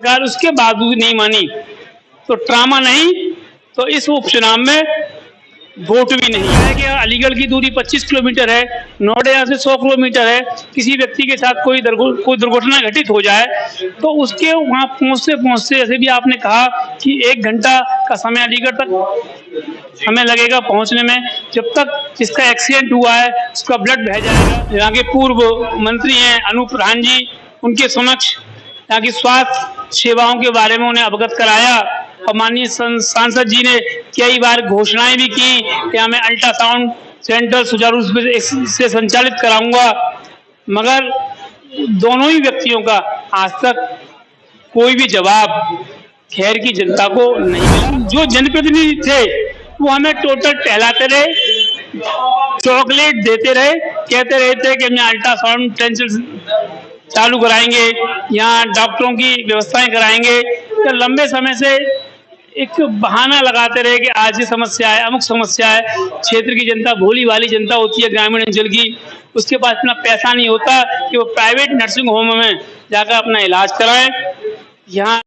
अगर उसके बावजूद नहीं मानी तो ट्रामा नहीं तो इस उपचुनाव में वोट भी नहीं है। कि अलीगढ़ की दूरी 25 किलोमीटर है, नोएडा से 100 किलोमीटर है। किसी व्यक्ति के साथ कोई दुर्घटना घटित हो जाए तो उसके वहां पहुंचते जैसे भी आपने कहा कि 1 घंटा का समय अलीगढ़ तक हमें लगेगा पहुंचने में। जब तक जिसका एक्सीडेंट हुआ है उसका ब्लड बह जाएगा। यहाँ के पूर्व मंत्री हैं अनूप प्रधान जी, उनके समक्ष यहाँ की स्वास्थ्य सेवाओं के बारे में उन्हें अवगत कराया और माननीय सांसद जी ने कई बार घोषणाएं भी की कि मैं अल्ट्रासाउंड सेंटर सुचारू रूप से संचालित कराऊंगा, मगर दोनों ही व्यक्तियों का आज तक कोई भी जवाब खैर की जनता को नहीं मिला। जो जनप्रतिनिधि थे वो हमें टोटल टहलाते रहे, चॉकलेट देते रहे, कहते रहते कि मैं अल्ट्रासाउंड सेंटर चालू कराएंगे, यहाँ डॉक्टरों की व्यवस्थाएं कराएंगे। तो लंबे समय से एक बहाना लगाते रहे कि आज ये समस्या है, अमुक समस्या है। क्षेत्र की जनता भोली वाली जनता होती है, ग्रामीण अंचल की, उसके पास इतना पैसा नहीं होता कि वो प्राइवेट नर्सिंग होम में जाकर अपना इलाज कराए। यहाँ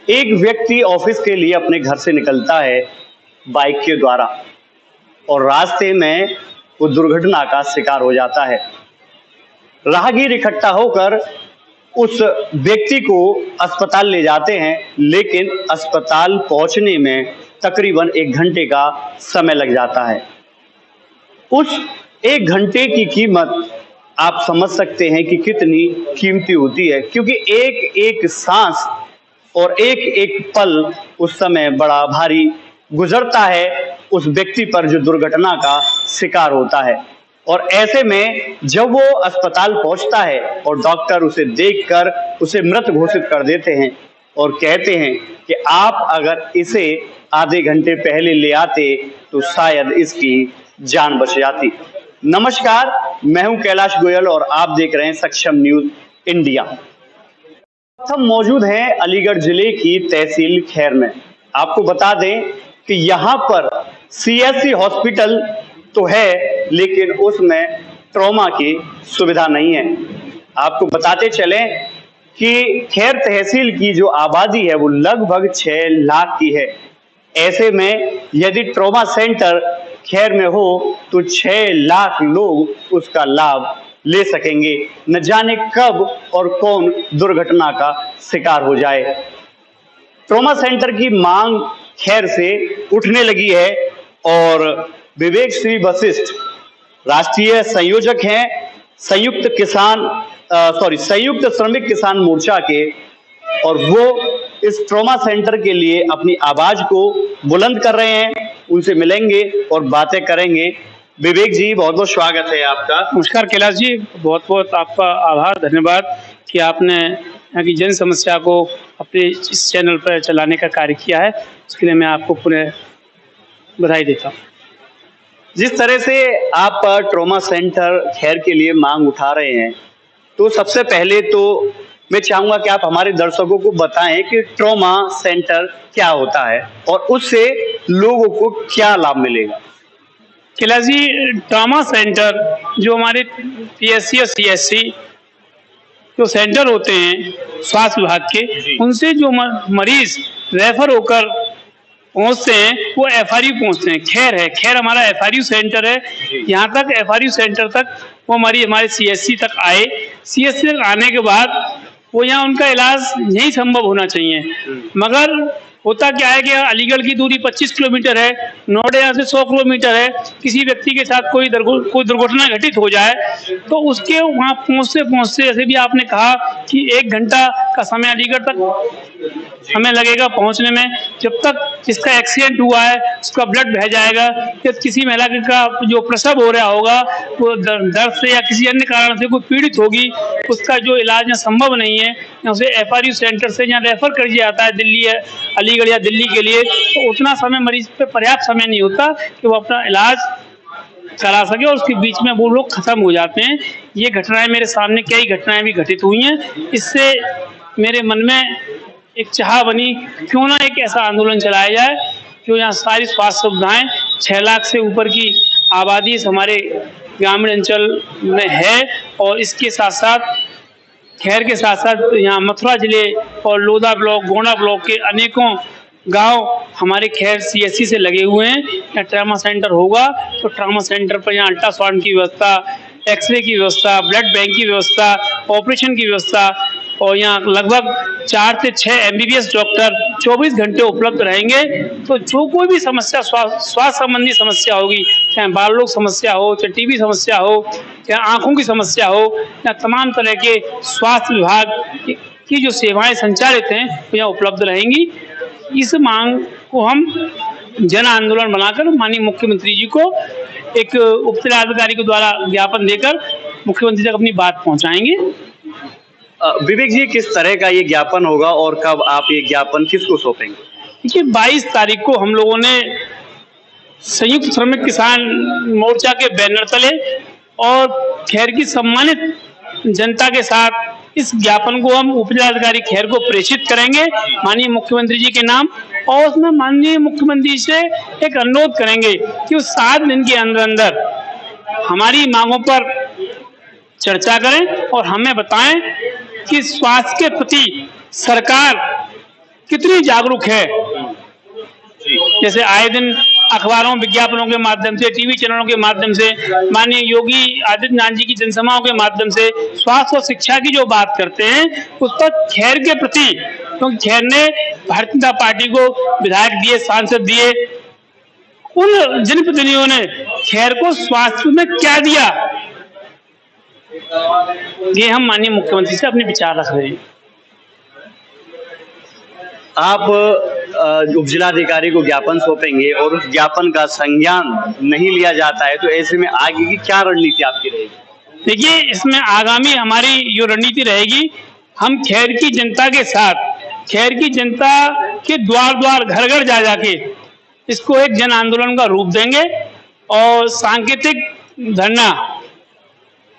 एक व्यक्ति ऑफिस के लिए अपने घर से निकलता है बाइक के द्वारा और रास्ते में वो दुर्घटना का शिकार हो जाता है। राहगीर इकट्ठा होकर उस व्यक्ति को अस्पताल ले जाते हैं, लेकिन अस्पताल पहुंचने में तकरीबन 1 घंटे का समय लग जाता है। उस 1 घंटे की कीमत आप समझ सकते हैं कि कितनी कीमती होती है, क्योंकि एक एक सांस और एक एक पल उस समय बड़ा भारी गुजरता है उस व्यक्ति पर जो दुर्घटना का शिकार होता है। और ऐसे में जब वो अस्पताल पहुंचता है और डॉक्टर उसे देखकर उसे मृत घोषित कर देते हैं और कहते हैं कि आप अगर इसे आधे घंटे पहले ले आते तो शायद इसकी जान बच जाती। नमस्कार, मैं हूं कैलाश गोयल और आप देख रहे हैं सक्षम न्यूज इंडिया। हम मौजूद हैं अलीगढ़ जिले की तहसील खैर में। आपको बता दें कि यहाँ पर सीएससी हॉस्पिटल तो है, लेकिन उसमें ट्रॉमा की सुविधा नहीं है। आपको बताते चलें कि खैर तहसील की जो आबादी है वो लगभग 6 लाख की है। ऐसे में यदि ट्रॉमा सेंटर खैर में हो तो 6 लाख लोग उसका लाभ ले सकेंगे। न जाने कब और कौन दुर्घटना का शिकार हो जाए। ट्रॉमा सेंटर की मांग खैर से उठने लगी है और विवेक श्री वशिष्ठ राष्ट्रीय संयोजक हैं संयुक्त श्रमिक किसान मोर्चा के, और वो इस ट्रॉमा सेंटर के लिए अपनी आवाज को बुलंद कर रहे हैं। उनसे मिलेंगे और बातें करेंगे। विवेक जी, बहुत बहुत स्वागत है आपका। नमस्कार कैलाश जी, बहुत बहुत आपका आभार, धन्यवाद कि आपने यहाँ की जन समस्या को अपने इस चैनल पर चलाने का कार्य किया है, उसके लिए मैं आपको पुनः बधाई देता हूँ। जिस तरह से आप ट्रॉमा सेंटर खैर के लिए मांग उठा रहे हैं, तो सबसे पहले तो मैं चाहूंगा कि आप हमारे दर्शकों को बताएं कि ट्रॉमा सेंटर क्या होता है और उससे लोगों को क्या लाभ मिलेगा। कैलाश जी, ट्रॉमा सेंटर जो हमारे पीएससी और सीएससी जो सेंटर होते हैं स्वास्थ्य विभाग के, उनसे जो मरीज रेफर होकर पहुंचते हैं वो एफआरयू पहुंचते हैं। खैर है, खैर हमारा एफआरयू सेंटर है। यहाँ तक एफआरयू सेंटर तक वो मरीज हमारे सीएससी तक आए। सीएससी तक आने के बाद वो यहाँ उनका इलाज यही संभव होना चाहिए, मगर होता क्या है कि अलीगढ़ की दूरी 25 किलोमीटर है, नोएडा से 100 किलोमीटर है। किसी व्यक्ति के साथ कोई दुर्घटना घटित हो जाए तो उसके वहां पहुंचते जैसे भी आपने कहा कि 1 घंटा का समय अलीगढ़ तक हमें लगेगा पहुंचने में। जब तक जिसका एक्सीडेंट हुआ है उसका ब्लड बह जाएगा, या किसी महिला का जो प्रसव हो रहा होगा वो दर्द से या किसी अन्य कारण से कोई पीड़ित होगी, उसका जो इलाज यहाँ संभव नहीं है, उसे एफआरयू सेंटर से यहाँ रेफर कर दिया जाता है दिल्ली है, अलीगढ़ या दिल्ली के लिए। तो उतना समय मरीज पे पर्याप्त समय नहीं होता कि वो अपना इलाज करा सके और उसके बीच में वो लोग खत्म हो जाते हैं। ये घटनाएं मेरे सामने कई घटनाएं भी घटित हुई हैं। इससे मेरे मन में एक चाह बनी, क्यों ना एक ऐसा आंदोलन चलाया जाए जो यहाँ सारी स्वास्थ्य सुविधाएं 6 लाख से ऊपर की आबादी हमारे ग्रामीण अंचल में है, और इसके साथ साथ खैर के साथ साथ यहाँ मथुरा जिले और लोधा ब्लॉक, गोंडा ब्लॉक के अनेकों गांव हमारे खैर सीएससी से लगे हुए हैं। यहाँ ट्रामा सेंटर होगा तो ट्रामा सेंटर पर यहाँ अल्ट्रासाउंड की व्यवस्था, एक्सरे की व्यवस्था, ब्लड बैंक की व्यवस्था, ऑपरेशन की व्यवस्था, और यहाँ लगभग 4 से 6 एमबीबीएस डॉक्टर 24 घंटे उपलब्ध रहेंगे। तो जो कोई भी समस्या, स्वास्थ्य संबंधी समस्या होगी, चाहे बाल रोग समस्या हो, चाहे टीबी समस्या हो, चाहे आंखों की समस्या हो, या तमाम तरह के स्वास्थ्य विभाग की जो सेवाएं संचालित हैं वो यहाँ उपलब्ध रहेंगी। इस मांग को हम जन आंदोलन बनाकर माननीय मुख्यमंत्री जी को एक उपजिलाधिकारी के द्वारा ज्ञापन देकर मुख्यमंत्री तक अपनी बात पहुंचाएंगे। विवेक जी, किस तरह का ये ज्ञापन होगा और कब आप ये ज्ञापन किसको सौंपेंगे? देखिए, 22 तारीख को हम लोगों ने संयुक्त श्रमिक किसान मोर्चा के बैनर तले और खैर की सम्मानित जनता के साथ इस ज्ञापन को हम उपजिलाधिकारी खैर को प्रेषित करेंगे माननीय मुख्यमंत्री जी के नाम, और उसमें माननीय मुख्यमंत्री से एक अनुरोध करेंगे कि उस 7 दिन के अंदर अंदर हमारी मांगों पर चर्चा करें और हमें बताएं कि स्वास्थ्य के प्रति सरकार कितनी जागरूक है। जैसे आए दिन अखबारों, विज्ञापनों के माध्यम से, टीवी चैनलों के माध्यम से, माननीय योगी आदित्यनाथ जी की जनसभाओं के माध्यम से स्वास्थ्य और शिक्षा की जो बात करते हैं उस पर खैर के प्रति, क्योंकि खैर ने भारतीय जनता पार्टी को विधायक दिए, सांसद दिए, उन जनप्रतिनिधियों ने खैर को स्वास्थ्य में क्या दिया, ये हम माननीय मुख्यमंत्री से अपने विचार रख रहे हैं। आप उपजिलाधिकारी को ज्ञापन सौंपेंगे और उस ज्ञापन का संज्ञान नहीं लिया जाता है तो ऐसे में आगे की क्या रणनीति आपकी रहेगी? देखिए, इसमें आगामी हमारी जो रणनीति रहेगी, हम खैर की जनता के साथ, खैर की जनता के द्वार द्वार, घर घर जा जाके इसको एक जन आंदोलन का रूप देंगे और सांकेतिक धरना,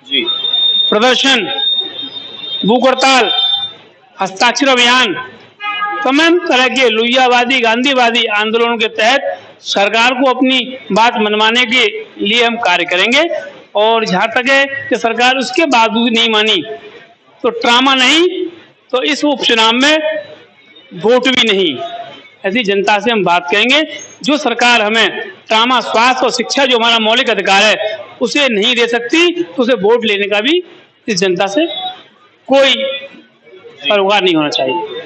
जी, प्रदर्शन, भूख हड़ताल, हस्ताक्षर अभियान, तमाम तरह के लुइयावादी, गांधीवादी आंदोलनों के तहत सरकार को अपनी बात मनवाने के लिए हम कार्य करेंगे। और जहाँ तक है कि सरकार उसके बावजूद नहीं मानी तो ट्रामा नहीं तो इस उपचुनाव में वोट भी नहीं, ऐसी जनता से हम बात करेंगे। जो सरकार हमें ट्रामा, स्वास्थ्य और शिक्षा जो हमारा मौलिक अधिकार है उसे नहीं दे सकती तो उसे वोट लेने का भी इस जनता से कोई सरोकार नहीं होना चाहिए।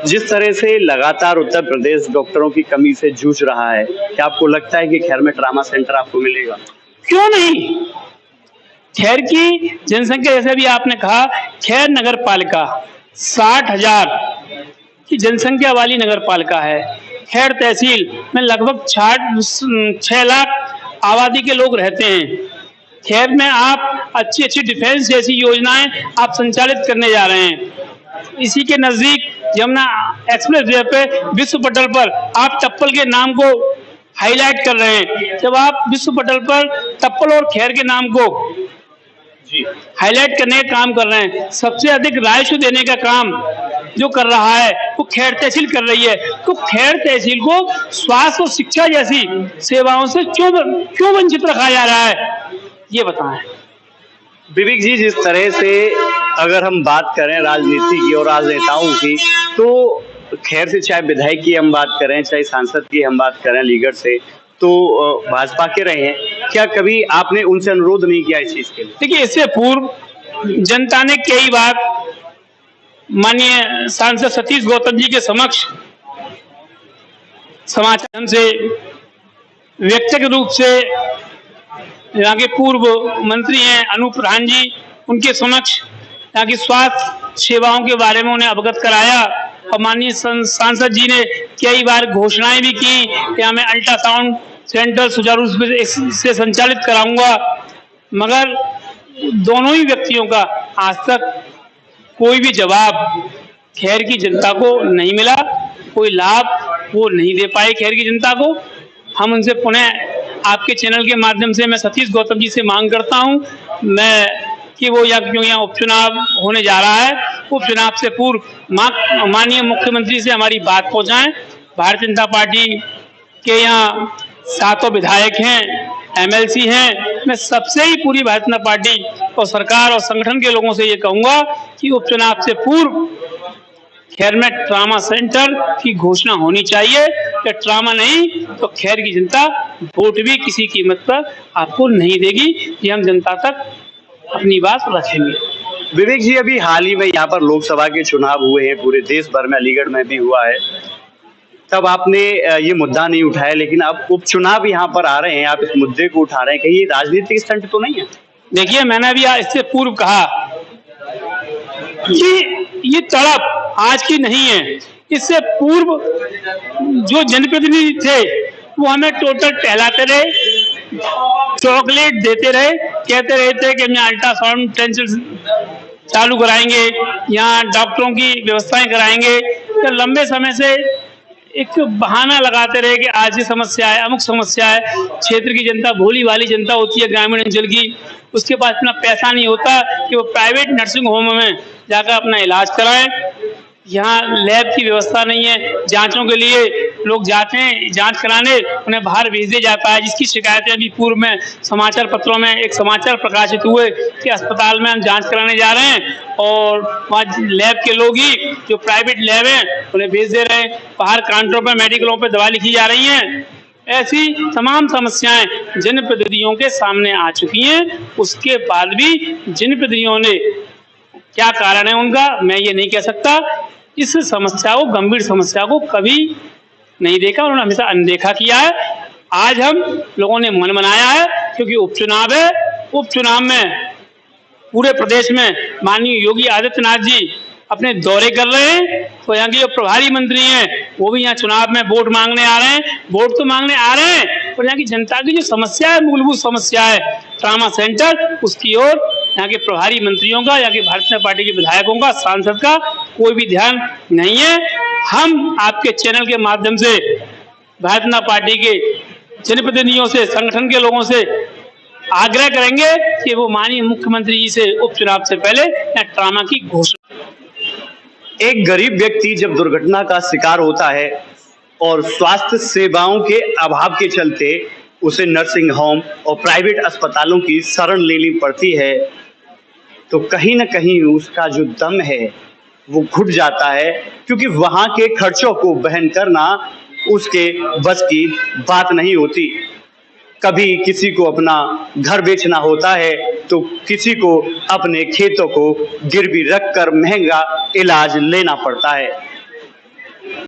जिस तरह से लगातार उत्तर प्रदेश डॉक्टरों की कमी से जूझ रहा है, क्या आपको लगता है कि खैर में ट्रामा सेंटर आपको मिलेगा? क्यों नहीं? खैर की जनसंख्या, जैसे भी आपने कहा, खैर नगर पालिका 60,000 की जनसंख्या वाली नगर पालिका है। खैर तहसील में लगभग 6 लाख आबादी के लोग रहते हैं। खैर में आप अच्छी अच्छी डिफेंस जैसी योजनाएं आप संचालित करने जा रहे हैं। इसी के नजदीक यमुना एक्सप्रेस वे पे विश्व पटल पर आप टप्पल के नाम को हाईलाइट कर रहे हैं। जब आप विश्व पटल पर टप्पल और खैर के नाम को हाईलाइट करने का काम कर रहे हैं, सबसे अधिक राजस्व देने का काम जो कर रहा है वो खैर तहसील कर रही है, तो खैर तहसील को स्वास्थ्य और शिक्षा जैसी सेवाओं से क्यों वंचित रखा जा रहा है, ये बताएं। विवेक जी, जिस तरह से अगर हम बात करें राजनीति की और राजनेताओं की, तो खैर से चाहे विधायक की हम बात करें, चाहे सांसद की हम बात करें, लीडर से, तो भाजपा के रहे हैं, क्या कभी आपने उनसे अनुरोध नहीं किया इस चीज के लिए? देखिए, इससे पूर्व जनता ने कई बार माननीय सांसद सतीश गौतम जी के समक्ष समाचार से, व्यक्तिगत रूप से यहाँ के पूर्व मंत्री हैं अनूप प्रधान जी, उनके समक्ष यहाँ की स्वास्थ्य सेवाओं के बारे में उन्हें अवगत कराया और माननीय सांसद जी ने कई बार घोषणाएं भी की कि मैं अल्ट्रासाउंड सेंटर सुचारू रूप से संचालित कराऊंगा, मगर दोनों ही व्यक्तियों का आज तक कोई भी जवाब खैर की जनता को नहीं मिला, कोई लाभ वो नहीं दे पाए खैर की जनता को। हम उनसे पुनः आपके चैनल के माध्यम से मैं सतीश गौतम जी से मांग करता हूं कि वो यहाँ उपचुनाव होने जा रहा है, उपचुनाव से पूर्व माननीय मुख्यमंत्री से हमारी बात पहुंचाएं। भारतीय जनता पार्टी के यहाँ 7 विधायक हैं, एमएलसी हैं, मैं सबसे ही पूरी भारतीय जनता पार्टी और सरकार और संगठन के लोगों से ये कहूंगा कि उपचुनाव से पूर्व खैर में ट्रामा सेंटर की घोषणा होनी चाहिए। या ट्रामा नहीं तो खैर की जनता वोट भी किसी कीमत पर आपको नहीं देगी। ये हम जनता तक अपनी बात रखेंगे। विवेक जी, अभी हाल ही में यहाँ पर लोकसभा के चुनाव हुए हैं, पूरे देश भर में, अलीगढ़ में भी हुआ है, तब आपने ये मुद्दा नहीं उठाया, लेकिन अब उपचुनाव यहाँ पर आ रहे हैं, आप इस मुद्दे को उठा रहे हैं, कहीं ये राजनीतिक स्टंट तो नहीं है? देखिए, मैंने अभी इससे पूर्व कहा कि ये तड़प आज की नहीं है। इससे पूर्व जो जनप्रतिनिधि थे वो हमें टोटल टहलाते रहे, चॉकलेट देते रहे, कहते रहे थे कि हम यहाँ अल्ट्रासाउंड चालू कराएंगे, यहाँ डॉक्टरों की व्यवस्थाएं कराएंगे। तो लंबे समय से एक बहाना लगाते रहे कि आज ये समस्या है, अमुक समस्या है। क्षेत्र की जनता भोली भाली जनता होती है, ग्रामीण अंचल की, उसके पास इतना पैसा नहीं होता कि वो प्राइवेट नर्सिंग होम में जाकर अपना इलाज कराएं। यहाँ लैब की व्यवस्था नहीं है, जांचों के लिए लोग जाते हैं जांच कराने, उन्हें बाहर भेज दिया जाता है, जिसकी शिकायतें अभी पूर्व में समाचार पत्रों में एक समाचार प्रकाशित हुए कि अस्पताल में हम जांच कराने जा रहे हैं और वहाँ लैब के लोग ही जो प्राइवेट लैब हैं उन्हें भेज दे रहे हैं, बाहर काउंटरों पर मेडिकलों पर दवा लिखी जा रही हैं। ऐसी तमाम समस्याएं जनप्रतिनिधियों के सामने आ चुकी हैं। उसके बाद भी जनप्रतिनिधियों ने, क्या कारण है उनका मैं ये नहीं कह सकता, इस समस्या को, गंभीर समस्या को कभी नहीं देखा, उन्होंने हमेशा अनदेखा किया है। आज हम लोगों ने मन बनाया है क्योंकि उपचुनाव है। उपचुनाव में पूरे प्रदेश में माननीय योगी आदित्यनाथ जी अपने दौरे कर रहे हैं, तो यहाँ के जो प्रभारी मंत्री हैं वो भी यहाँ चुनाव में वोट मांगने आ रहे हैं। वोट तो मांगने आ रहे हैं और यहाँ की जनता की जो समस्या है, मूलभूत समस्या है ट्रामा सेंटर, उसकी ओर यहाँ के प्रभारी मंत्रियों का, यहाँ के भारतीय जनता पार्टी के विधायकों का, सांसद का कोई भी ध्यान नहीं है। हम आपके चैनल के माध्यम से भारतीय जनता पार्टी के जनप्रतिनिधियों से, संगठन के लोगों से आग्रह करेंगे कि वो माननीय मुख्यमंत्री जी से उपचुनाव से पहले यहाँ ट्रामा की घोषणा। एक गरीब व्यक्ति जब दुर्घटना का शिकार होता है और स्वास्थ्य सेवाओं के अभाव के चलते उसे नर्सिंग होम और प्राइवेट अस्पतालों की शरण लेनी पड़ती है, तो कहीं ना कहीं उसका जो दम है वो घुट जाता है, क्योंकि वहाँ के खर्चों को वहन करना उसके बस की बात नहीं होती। कभी किसी को अपना घर बेचना होता है तो किसी को अपने खेतों को गिरवी रखकर महंगा इलाज लेना पड़ता है।